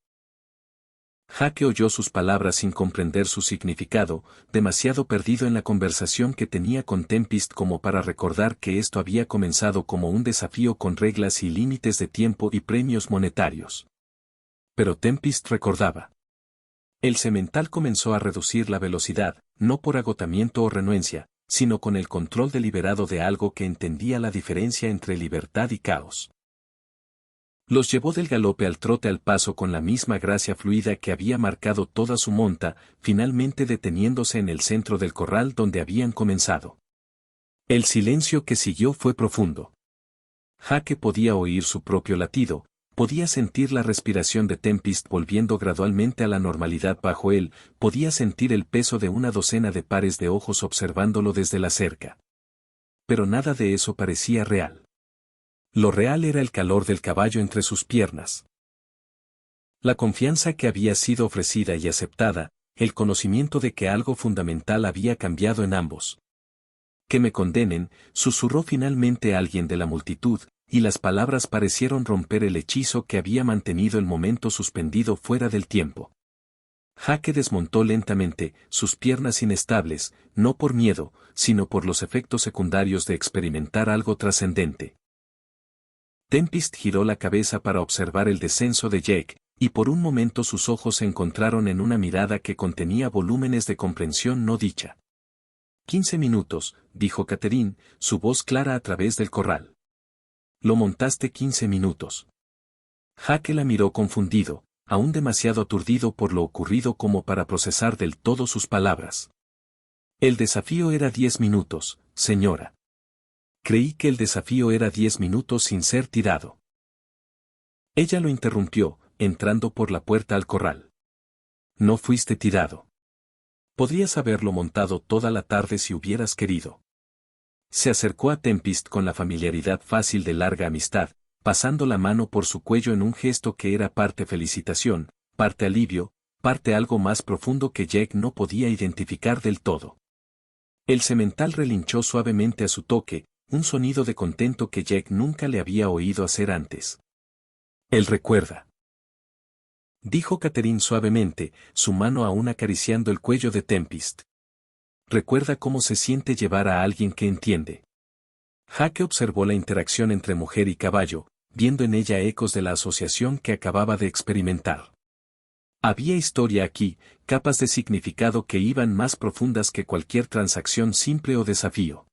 Jake oyó sus palabras sin comprender su significado, demasiado perdido en la conversación que tenía con Tempest como para recordar que esto había comenzado como un desafío con reglas y límites de tiempo y premios monetarios. Pero Tempest recordaba. El semental comenzó a reducir la velocidad, no por agotamiento o renuencia, sino con el control deliberado de algo que entendía la diferencia entre libertad y caos. Los llevó del galope al trote al paso con la misma gracia fluida que había marcado toda su monta, finalmente deteniéndose en el centro del corral donde habían comenzado. El silencio que siguió fue profundo. Jake podía oír su propio latido, podía sentir la respiración de Tempest volviendo gradualmente a la normalidad bajo él, podía sentir el peso de una docena de pares de ojos observándolo desde la cerca. Pero nada de eso parecía real. Lo real era el calor del caballo entre sus piernas. La confianza que había sido ofrecida y aceptada, el conocimiento de que algo fundamental había cambiado en ambos. Que me condenen, susurró finalmente alguien de la multitud, y las palabras parecieron romper el hechizo que había mantenido el momento suspendido fuera del tiempo. Jake desmontó lentamente, sus piernas inestables, no por miedo, sino por los efectos secundarios de experimentar algo trascendente. Tempest giró la cabeza para observar el descenso de Jake, y por un momento sus ojos se encontraron en una mirada que contenía volúmenes de comprensión no dicha. 15 minutos, dijo Catherine, su voz clara a través del corral. Lo montaste 15 minutos. Jake la miró confundido, aún demasiado aturdido por lo ocurrido como para procesar del todo sus palabras. El desafío era 10 minutos, señora. Creí que el desafío era 10 minutos sin ser tirado. Ella lo interrumpió, entrando por la puerta al corral. No fuiste tirado. Podrías haberlo montado toda la tarde si hubieras querido. Se acercó a Tempest con la familiaridad fácil de larga amistad, pasando la mano por su cuello en un gesto que era parte felicitación, parte alivio, parte algo más profundo que Jake no podía identificar del todo. El semental relinchó suavemente a su toque, un sonido de contento que Jake nunca le había oído hacer antes. Él recuerda. dijo Catherine suavemente, su mano aún acariciando el cuello de Tempest. Recuerda cómo se siente llevar a alguien que entiende. Jake observó la interacción entre mujer y caballo, viendo en ella ecos de la asociación que acababa de experimentar. Había historia aquí, capas de significado que iban más profundas que cualquier transacción simple o desafío.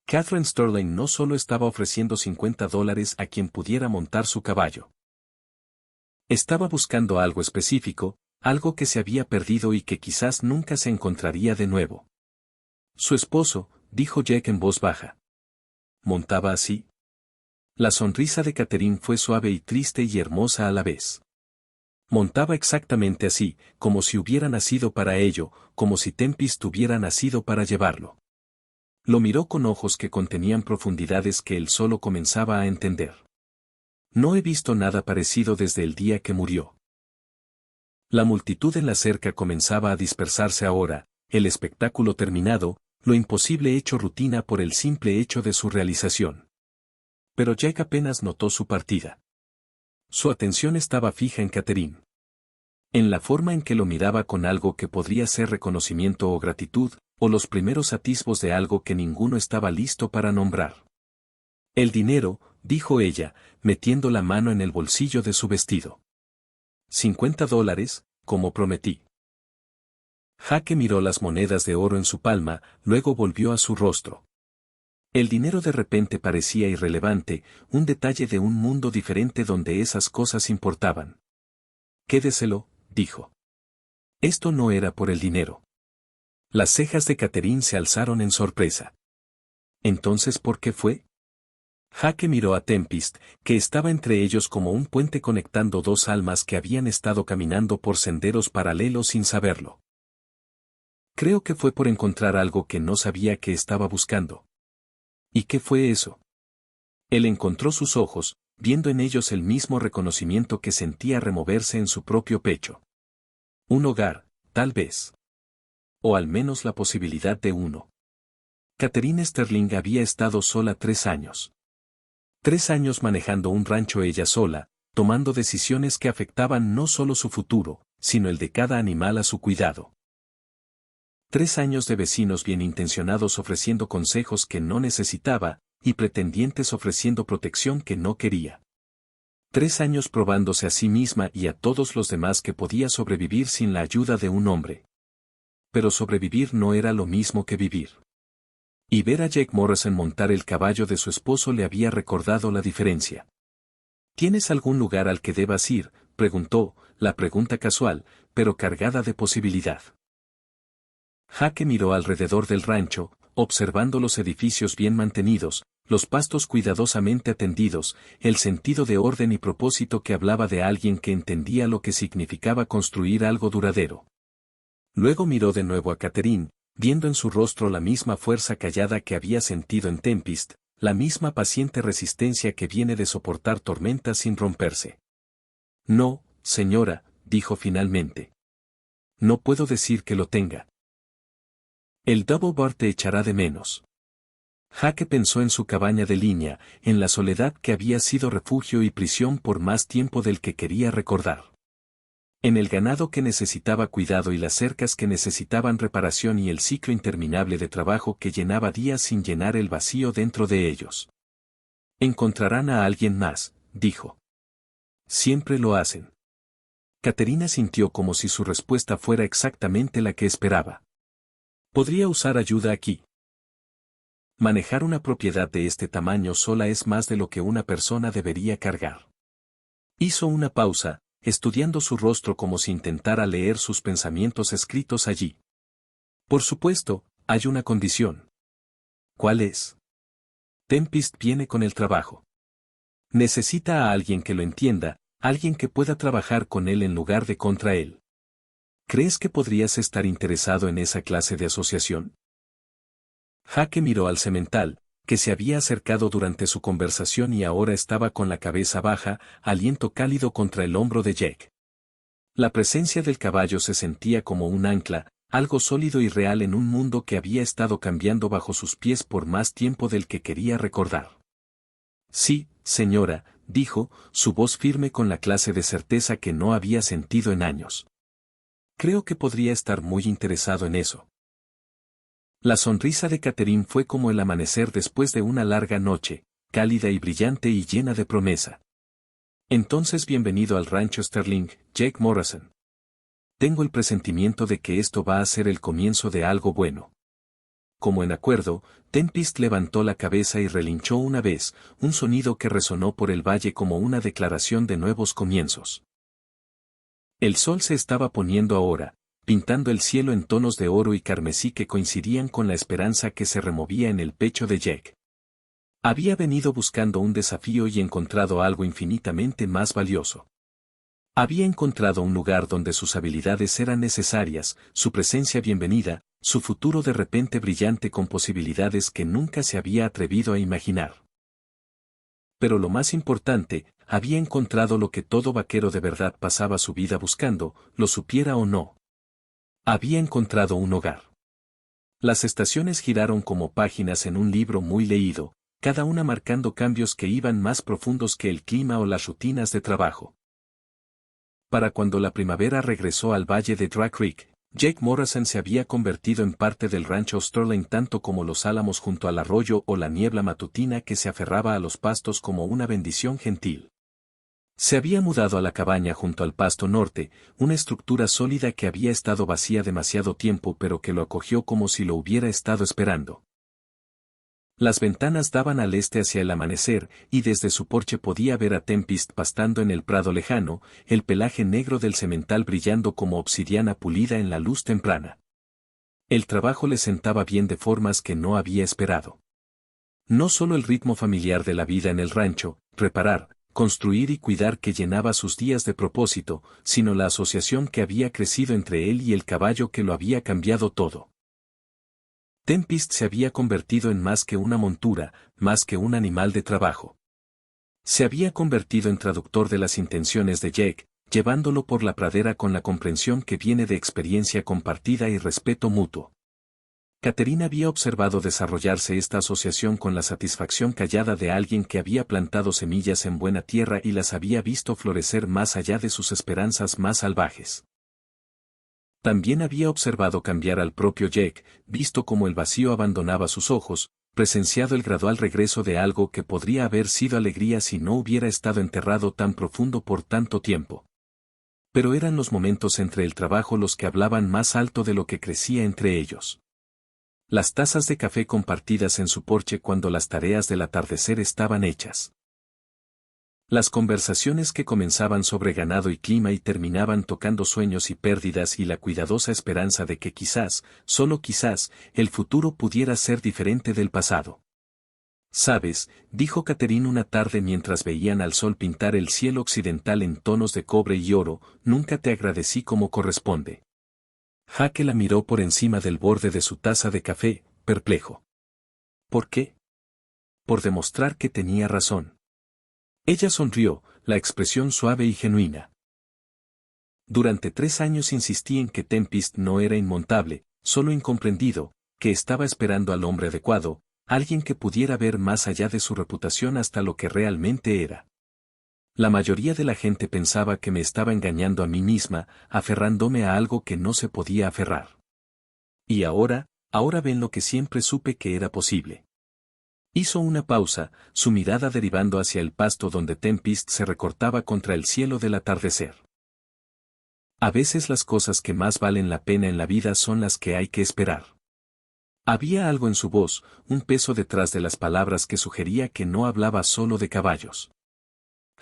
Catherine Sterling no solo estaba ofreciendo $50 a quien pudiera montar su caballo. Estaba buscando algo específico, algo que se había perdido y que quizás nunca se encontraría de nuevo. Su esposo, dijo Jake en voz baja. ¿Montaba así? La sonrisa de Catherine fue suave y triste y hermosa a la vez. Montaba exactamente así, como si hubiera nacido para ello, como si Tempest hubiera nacido para llevarlo. Lo miró con ojos que contenían profundidades que él solo comenzaba a entender. No he visto nada parecido desde el día que murió. La multitud en la cerca comenzaba a dispersarse ahora, el espectáculo terminado, lo imposible hecho rutina por el simple hecho de su realización. Pero Jack apenas notó su partida. Su atención estaba fija en Catherine. En la forma en que lo miraba con algo que podría ser reconocimiento o gratitud, o los primeros atisbos de algo que ninguno estaba listo para nombrar. El dinero, dijo ella, metiendo la mano en el bolsillo de su vestido. $50, como prometí. Jake miró las monedas de oro en su palma, luego volvió a su rostro. El dinero de repente parecía irrelevante, un detalle de un mundo diferente donde esas cosas importaban. Quédeselo, dijo. Esto no era por el dinero. Las cejas de Catherine se alzaron en sorpresa. ¿Entonces por qué fue? Jake miró a Tempest, que estaba entre ellos como un puente conectando dos almas que habían estado caminando por senderos paralelos sin saberlo. Creo que fue por encontrar algo que no sabía que estaba buscando. ¿Y qué fue eso? Él encontró sus ojos, viendo en ellos el mismo reconocimiento que sentía removerse en su propio pecho. Un hogar, tal vez. O al menos la posibilidad de uno. Catherine Sterling había estado sola 3 años. 3 años manejando un rancho ella sola, tomando decisiones que afectaban no solo su futuro, sino el de cada animal a su cuidado. 3 años de vecinos bien intencionados ofreciendo consejos que no necesitaba, y pretendientes ofreciendo protección que no quería. 3 años probándose a sí misma y a todos los demás que podía sobrevivir sin la ayuda de un hombre. Pero sobrevivir no era lo mismo que vivir. Y ver a Jake Morrison montar el caballo de su esposo le había recordado la diferencia. ¿Tienes algún lugar al que debas ir?, preguntó, la pregunta casual, pero cargada de posibilidad. Jake miró alrededor del rancho, observando los edificios bien mantenidos, los pastos cuidadosamente atendidos, el sentido de orden y propósito que hablaba de alguien que entendía lo que significaba construir algo duradero. Luego miró de nuevo a Catherine, viendo en su rostro la misma fuerza callada que había sentido en Tempest, la misma paciente resistencia que viene de soportar tormentas sin romperse. No, señora, dijo finalmente. No puedo decir que lo tenga. El Double Bar te echará de menos. Jake pensó en su cabaña de línea, en la soledad que había sido refugio y prisión por más tiempo del que quería recordar. En el ganado que necesitaba cuidado y las cercas que necesitaban reparación y el ciclo interminable de trabajo que llenaba días sin llenar el vacío dentro de ellos. Encontrarán a alguien más, dijo. Siempre lo hacen. Caterina sintió como si su respuesta fuera exactamente la que esperaba. Podría usar ayuda aquí. Manejar una propiedad de este tamaño sola es más de lo que una persona debería cargar. Hizo una pausa, estudiando su rostro como si intentara leer sus pensamientos escritos allí. Por supuesto, hay una condición. ¿Cuál es? Tempest viene con el trabajo. Necesita a alguien que lo entienda, alguien que pueda trabajar con él en lugar de contra él. ¿Crees que podrías estar interesado en esa clase de asociación? Jake miró al semental, que se había acercado durante su conversación y ahora estaba con la cabeza baja, aliento cálido contra el hombro de Jake. La presencia del caballo se sentía como un ancla, algo sólido y real en un mundo que había estado cambiando bajo sus pies por más tiempo del que quería recordar. Sí, señora, dijo, su voz firme con la clase de certeza que no había sentido en años. Creo que podría estar muy interesado en eso. La sonrisa de Catherine fue como el amanecer después de una larga noche, cálida y brillante y llena de promesa. Entonces bienvenido al rancho Sterling, Jake Morrison. Tengo el presentimiento de que esto va a ser el comienzo de algo bueno. Como en acuerdo, Tempest levantó la cabeza y relinchó una vez, un sonido que resonó por el valle como una declaración de nuevos comienzos. El sol se estaba poniendo ahora, pintando el cielo en tonos de oro y carmesí que coincidían con la esperanza que se removía en el pecho de Jake. Había venido buscando un desafío y encontrado algo infinitamente más valioso. Había encontrado un lugar donde sus habilidades eran necesarias, su presencia bienvenida, su futuro de repente brillante con posibilidades que nunca se había atrevido a imaginar. Pero lo más importante, había encontrado lo que todo vaquero de verdad pasaba su vida buscando, lo supiera o no. Había encontrado un hogar. Las estaciones giraron como páginas en un libro muy leído, cada una marcando cambios que iban más profundos que el clima o las rutinas de trabajo. Para cuando la primavera regresó al valle de Dry Creek, Jake Morrison se había convertido en parte del rancho Sterling tanto como los álamos junto al arroyo o la niebla matutina que se aferraba a los pastos como una bendición gentil. Se había mudado a la cabaña junto al pasto norte, una estructura sólida que había estado vacía demasiado tiempo pero que lo acogió como si lo hubiera estado esperando. Las ventanas daban al este hacia el amanecer, y desde su porche podía ver a Tempest pastando en el prado lejano, el pelaje negro del semental brillando como obsidiana pulida en la luz temprana. El trabajo le sentaba bien de formas que no había esperado. No solo el ritmo familiar de la vida en el rancho, reparar, construir y cuidar que llenaba sus días de propósito, sino la asociación que había crecido entre él y el caballo que lo había cambiado todo. Tempest se había convertido en más que una montura, más que un animal de trabajo. Se había convertido en traductor de las intenciones de Jake, llevándolo por la pradera con la comprensión que viene de experiencia compartida y respeto mutuo. Catherine había observado desarrollarse esta asociación con la satisfacción callada de alguien que había plantado semillas en buena tierra y las había visto florecer más allá de sus esperanzas más salvajes. También había observado cambiar al propio Jake, visto cómo el vacío abandonaba sus ojos, presenciado el gradual regreso de algo que podría haber sido alegría si no hubiera estado enterrado tan profundo por tanto tiempo. Pero eran los momentos entre el trabajo los que hablaban más alto de lo que crecía entre ellos. Las tazas de café compartidas en su porche cuando las tareas del atardecer estaban hechas. Las conversaciones que comenzaban sobre ganado y clima y terminaban tocando sueños y pérdidas y la cuidadosa esperanza de que quizás, solo quizás, el futuro pudiera ser diferente del pasado. «Sabes», dijo Catherine una tarde mientras veían al sol pintar el cielo occidental en tonos de cobre y oro, «nunca te agradecí como corresponde». Jake la miró por encima del borde de su taza de café, perplejo. ¿Por qué? Por demostrar que tenía razón. Ella sonrió, la expresión suave y genuina. Durante 3 años insistí en que Tempest no era inmontable, solo incomprendido, que estaba esperando al hombre adecuado, alguien que pudiera ver más allá de su reputación hasta lo que realmente era. La mayoría de la gente pensaba que me estaba engañando a mí misma, aferrándome a algo que no se podía aferrar. Y ahora ven lo que siempre supe que era posible. Hizo una pausa, su mirada derivando hacia el pasto donde Tempest se recortaba contra el cielo del atardecer. A veces las cosas que más valen la pena en la vida son las que hay que esperar. Había algo en su voz, un peso detrás de las palabras que sugería que no hablaba solo de caballos.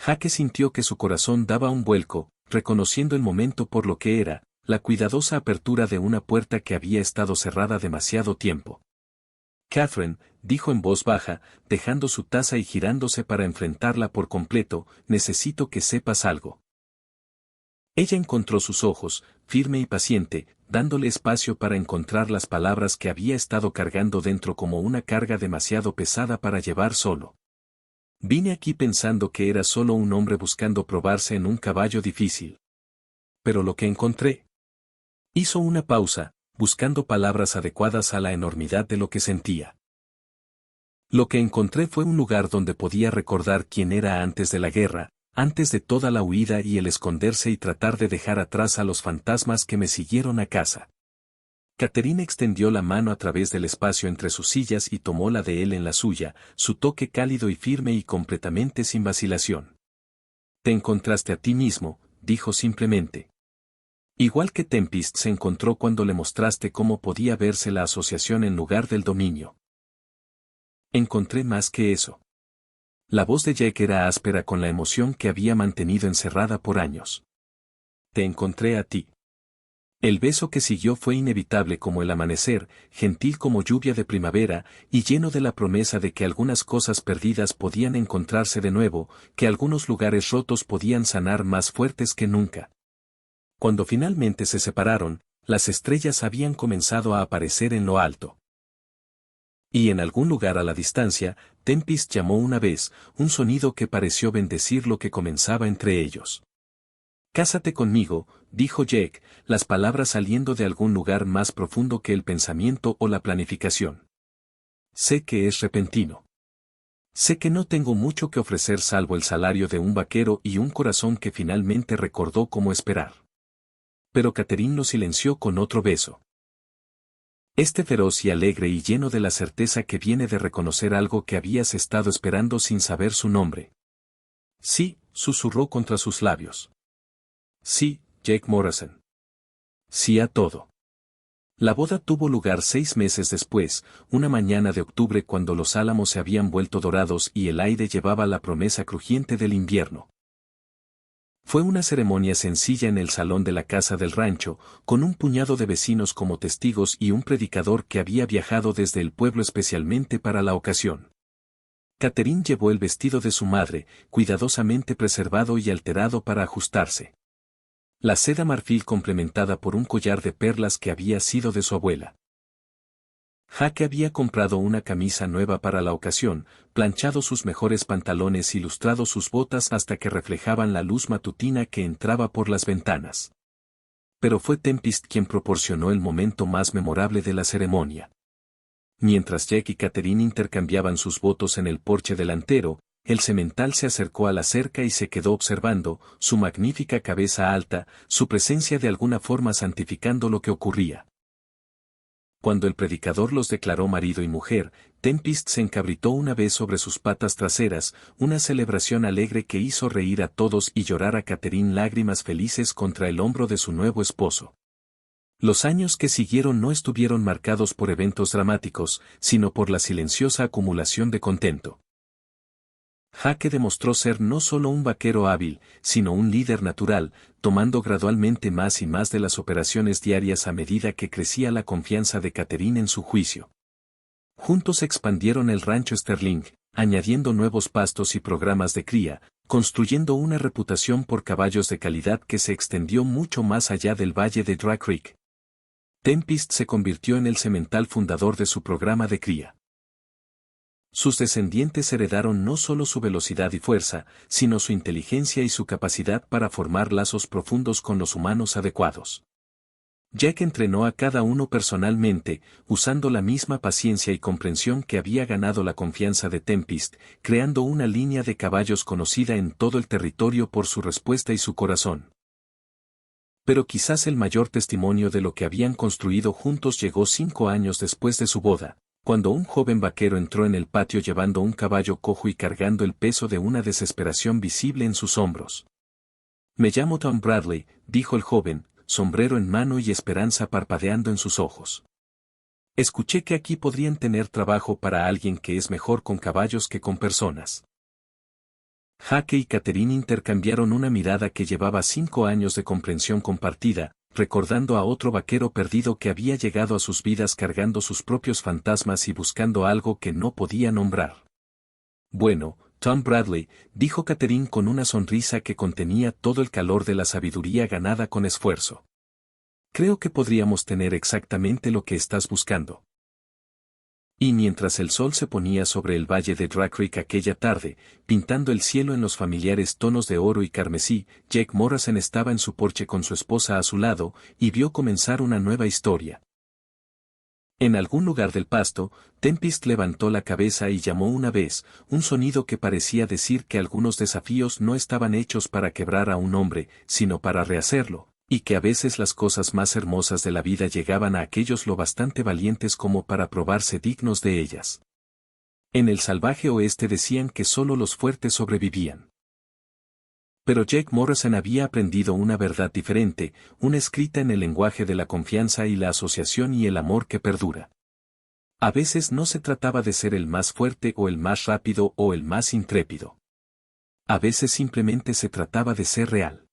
Jake sintió que su corazón daba un vuelco, reconociendo el momento por lo que era, la cuidadosa apertura de una puerta que había estado cerrada demasiado tiempo. Catherine, dijo en voz baja, dejando su taza y girándose para enfrentarla por completo, necesito que sepas algo. Ella encontró sus ojos, firme y paciente, dándole espacio para encontrar las palabras que había estado cargando dentro como una carga demasiado pesada para llevar solo. Vine aquí pensando que era solo un hombre buscando probarse en un caballo difícil. Pero lo que encontré. Hizo una pausa, buscando palabras adecuadas a la enormidad de lo que sentía. Lo que encontré fue un lugar donde podía recordar quién era antes de la guerra, antes de toda la huida y el esconderse y tratar de dejar atrás a los fantasmas que me siguieron a casa. Catherine extendió la mano a través del espacio entre sus sillas y tomó la de él en la suya, su toque cálido y firme y completamente sin vacilación. Te encontraste a ti mismo, dijo simplemente. Igual que Tempest se encontró cuando le mostraste cómo podía verse la asociación en lugar del dominio. Encontré más que eso. La voz de Jack era áspera con la emoción que había mantenido encerrada por años. Te encontré a ti. El beso que siguió fue inevitable como el amanecer, gentil como lluvia de primavera, y lleno de la promesa de que algunas cosas perdidas podían encontrarse de nuevo, que algunos lugares rotos podían sanar más fuertes que nunca. Cuando finalmente se separaron, las estrellas habían comenzado a aparecer en lo alto. Y en algún lugar a la distancia, Tempest llamó una vez, un sonido que pareció bendecir lo que comenzaba entre ellos. Cásate conmigo, dijo Jack, las palabras saliendo de algún lugar más profundo que el pensamiento o la planificación. Sé que es repentino. Sé que no tengo mucho que ofrecer salvo el salario de un vaquero y un corazón que finalmente recordó cómo esperar. Pero Catherine lo silenció con otro beso. Feroz y alegre y lleno de la certeza que viene de reconocer algo que habías estado esperando sin saber su nombre. Sí, susurró contra sus labios. Sí, Jack Morrison. Sí a todo. La boda tuvo lugar 6 meses después, una mañana de octubre cuando los álamos se habían vuelto dorados y el aire llevaba la promesa crujiente del invierno. Fue una ceremonia sencilla en el salón de la casa del rancho, con un puñado de vecinos como testigos y un predicador que había viajado desde el pueblo especialmente para la ocasión. Catherine llevó el vestido de su madre, cuidadosamente preservado y alterado para ajustarse. La seda marfil complementada por un collar de perlas que había sido de su abuela. Jack había comprado una camisa nueva para la ocasión, planchado sus mejores pantalones y lustrado sus botas hasta que reflejaban la luz matutina que entraba por las ventanas. Pero fue Tempest quien proporcionó el momento más memorable de la ceremonia. Mientras Jack y Catherine intercambiaban sus votos en el porche delantero, el semental se acercó a la cerca y se quedó observando, su magnífica cabeza alta, su presencia de alguna forma santificando lo que ocurría. Cuando el predicador los declaró marido y mujer, Tempest se encabritó una vez sobre sus patas traseras, una celebración alegre que hizo reír a todos y llorar a Catherine lágrimas felices contra el hombro de su nuevo esposo. Los años que siguieron no estuvieron marcados por eventos dramáticos, sino por la silenciosa acumulación de contento. Jack demostró ser no solo un vaquero hábil, sino un líder natural, tomando gradualmente más y más de las operaciones diarias a medida que crecía la confianza de Catherine en su juicio. Juntos expandieron el rancho Sterling, añadiendo nuevos pastos y programas de cría, construyendo una reputación por caballos de calidad que se extendió mucho más allá del valle de Dry Creek. Tempest se convirtió en el semental fundador de su programa de cría. Sus descendientes heredaron no solo su velocidad y fuerza, sino su inteligencia y su capacidad para formar lazos profundos con los humanos adecuados. Jack entrenó a cada uno personalmente, usando la misma paciencia y comprensión que había ganado la confianza de Tempest, creando una línea de caballos conocida en todo el territorio por su respuesta y su corazón. Pero quizás el mayor testimonio de lo que habían construido juntos llegó 5 años después de su boda, cuando un joven vaquero entró en el patio llevando un caballo cojo y cargando el peso de una desesperación visible en sus hombros. Me llamo Tom Bradley, dijo el joven, sombrero en mano y esperanza parpadeando en sus ojos. Escuché que aquí podrían tener trabajo para alguien que es mejor con caballos que con personas. Jack y Catherine intercambiaron una mirada que llevaba 5 años de comprensión compartida, recordando a otro vaquero perdido que había llegado a sus vidas cargando sus propios fantasmas y buscando algo que no podía nombrar. Bueno, Tom Bradley, dijo Catherine con una sonrisa que contenía todo el calor de la sabiduría ganada con esfuerzo. Creo que podríamos tener exactamente lo que estás buscando. Y mientras el sol se ponía sobre el valle de Dry Creek aquella tarde, pintando el cielo en los familiares tonos de oro y carmesí, Jack Morrison estaba en su porche con su esposa a su lado, y vio comenzar una nueva historia. En algún lugar del pasto, Tempest levantó la cabeza y llamó una vez, un sonido que parecía decir que algunos desafíos no estaban hechos para quebrar a un hombre, sino para rehacerlo, y que a veces las cosas más hermosas de la vida llegaban a aquellos lo bastante valientes como para probarse dignos de ellas. En el salvaje oeste decían que solo los fuertes sobrevivían. Pero Jake Morrison había aprendido una verdad diferente, una escrita en el lenguaje de la confianza y la asociación y el amor que perdura. A veces no se trataba de ser el más fuerte o el más rápido o el más intrépido. A veces simplemente se trataba de ser real.